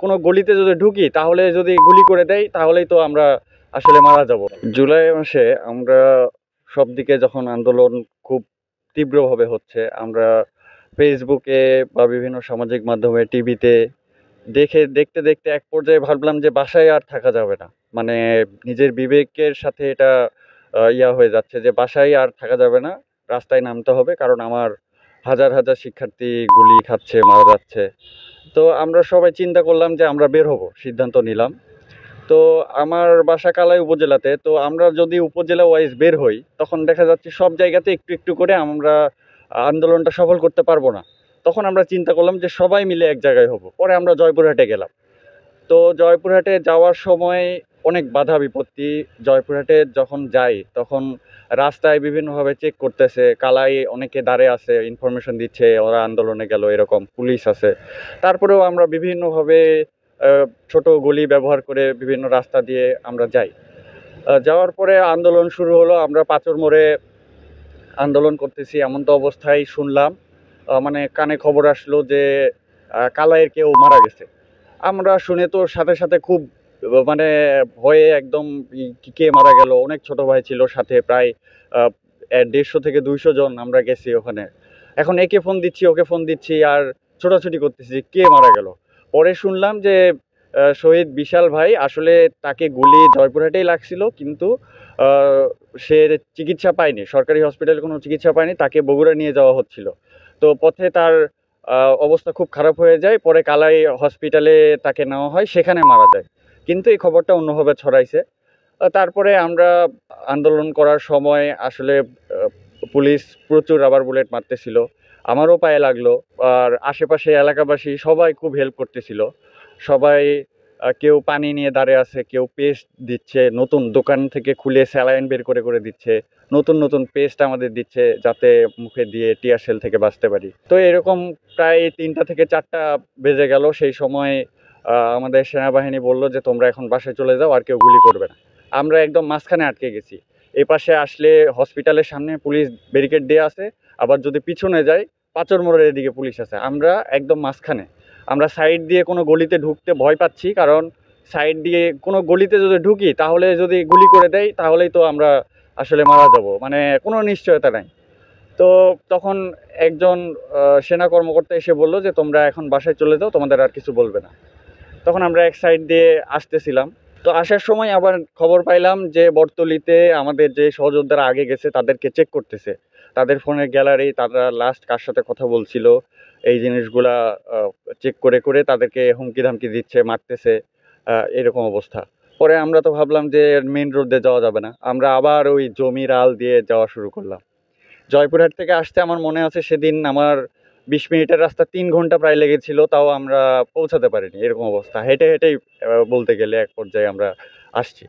কোনো গলিতে যদি ঢুকি তাহলে যদি গুলি করে দেয় তাহলেই তো আমরা আসলে মারা যাব। জুলাই মাসে আমরা সব দিকে যখন আন্দোলন খুব তীব্রভাবে হচ্ছে, আমরা ফেসবুকে বা বিভিন্ন সামাজিক মাধ্যমে, টিভিতে দেখতে দেখতে এক পর্যায়ে ভাবলাম যে বাসায় আর থাকা যাবে না। মানে নিজের বিবেকের সাথে এটা ইয়া হয়ে যাচ্ছে যে বাসায় আর থাকা যাবে না, রাস্তায় নামতে হবে। কারণ আমার হাজার হাজার শিক্ষার্থী গুলি খাচ্ছে, মারা যাচ্ছে। তো আমরা সবাই চিন্তা করলাম যে আমরা বের হব, সিদ্ধান্ত নিলাম। তো আমার বাসা কালাই উপজেলাতে। তো আমরা যদি উপজেলা ওয়াইজ বের হই তখন দেখা যাচ্ছে সব জায়গাতে একটু একটু করে আমরা আন্দোলনটা সফল করতে পারবো না। তখন আমরা চিন্তা করলাম যে সবাই মিলে এক জায়গায় হব। পরে আমরা জয়পুরহাটে গেলাম। তো জয়পুরহাটে যাওয়ার সময় অনেক বাধা বিপত্তি। জয়পুরহাটে যখন যাই তখন রাস্তায় বিভিন্নভাবে চেক করতেছে, কালাই অনেকে দাঁড়িয়ে আছে, ইনফরমেশন দিচ্ছে ওরা আন্দোলনে গেল, এরকম পুলিশ আছে। তারপরেও আমরা বিভিন্নভাবে ছোট গলি ব্যবহার করে বিভিন্ন রাস্তা দিয়ে আমরা যাই। যাওয়ার পরে আন্দোলন শুরু হলো। আমরা পাথর মোড়ে আন্দোলন করতেছি, এমন তো অবস্থায় শুনলাম, মানে কানে খবর আসলো যে কালাইয়ের কেউ মারা গেছে। আমরা শুনে তো সাথে সাথে খুব মানে ভয়ে একদম কে মারা গেল। অনেক ছোট ভাই ছিল সাথে, প্রায় 150 থেকে 200 জন আমরা গেছি ওখানে। এখন একে ফোন দিচ্ছি, ওকে ফোন দিচ্ছি, আর ছোটাছুটি করতেছি যে কে মারা গেল। পরে শুনলাম যে শহীদ বিশাল ভাই, আসলে তাকে গুলি জয়পুরহাটেই লাগছিল, কিন্তু সে চিকিৎসা পায়নি, সরকারি হসপিটালে কোনো চিকিৎসা পায়নি, তাকে বগুড়া নিয়ে যাওয়া হচ্ছিল। তো পথে তার অবস্থা খুব খারাপ হয়ে যায়। পরে কালাই হসপিটালে তাকে নেওয়া হয়, সেখানে মারা যায়। কিন্তু এই খবরটা অন্যভাবে ছড়াইছে। তারপরে আমরা আন্দোলন করার সময় আসলে পুলিশ প্রচুর রাবার বুলেট মারতেছিল, আমারও পায়ে লাগলো। আর আশেপাশে এলাকাবাসী সবাই খুব হেল্প করতেছিল। সবাই কেউ পানি নিয়ে দাঁড়িয়ে আছে, কেউ পেস্ট দিচ্ছে, নতুন দোকান থেকে খুলে স্যালাইন বের করে করে দিচ্ছে, নতুন নতুন পেস্ট আমাদের দিচ্ছে যাতে মুখে দিয়ে টিয়ারশেল থেকে বাঁচতে পারি। তো এরকম প্রায় 3টা থেকে 4টা বেজে গেল। সেই সময় আমাদের সেনাবাহিনী বলল যে তোমরা এখন বাসায় চলে যাও, আর কেউ গুলি করবে না। আমরা একদম মাঝখানে আটকে গেছি। এই পাশে আসলে হসপিটালের সামনে পুলিশ ব্যারিকেড দেওয়া আছে, আবার যদি পিছনে যাই পাচর মোড়ের এদিকে পুলিশ আছে। আমরা একদম মাঝখানে। আমরা সাইড দিয়ে কোনো গলিতে ঢুকতে ভয় পাচ্ছি, কারণ সাইড দিয়ে কোনো গলিতে যদি ঢুকি তাহলে যদি গুলি করে দেয় তাহলেই তো আমরা আসলে মারা যাব, মানে কোনো নিশ্চয়তা নাই। তো তখন একজন সেনা কর্মকর্তা এসে বলল যে তোমরা এখন বাসায় চলে যাও, তোমাদের আর কিছু বলবে না। তখন আমরা এক সাইড দিয়ে আসতেছিলাম। তো আসার সময় আবার খবর পাইলাম যে বটতলিতে আমাদের যে সহযোদ্ধারা আগে গেছে তাদেরকে চেক করতেছে, তাদের ফোনের গ্যালারি, তারা লাস্ট কার সাথে কথা বলছিল, এই জিনিসগুলা চেক করে করে তাদেরকে হুমকি ধামকি দিচ্ছে, মারতেছে, এরকম অবস্থা। পরে আমরা তো ভাবলাম যে মেন রোড দিয়ে যাওয়া যাবে না, আমরা আবার ওই জমির আল দিয়ে যাওয়া শুরু করলাম। জয়পুরহাট থেকে আসতে আমার মনে আছে সেদিন আমার 20 মিনিটের রাস্তা 3 ঘন্টা প্রায় লেগেছিল, তাও আমরা পৌঁছাতে পারিনি। এরকম অবস্থা, হেঁটে হেঁটেই বলতে গেলে এক পর্যায়ে আমরা আসছি।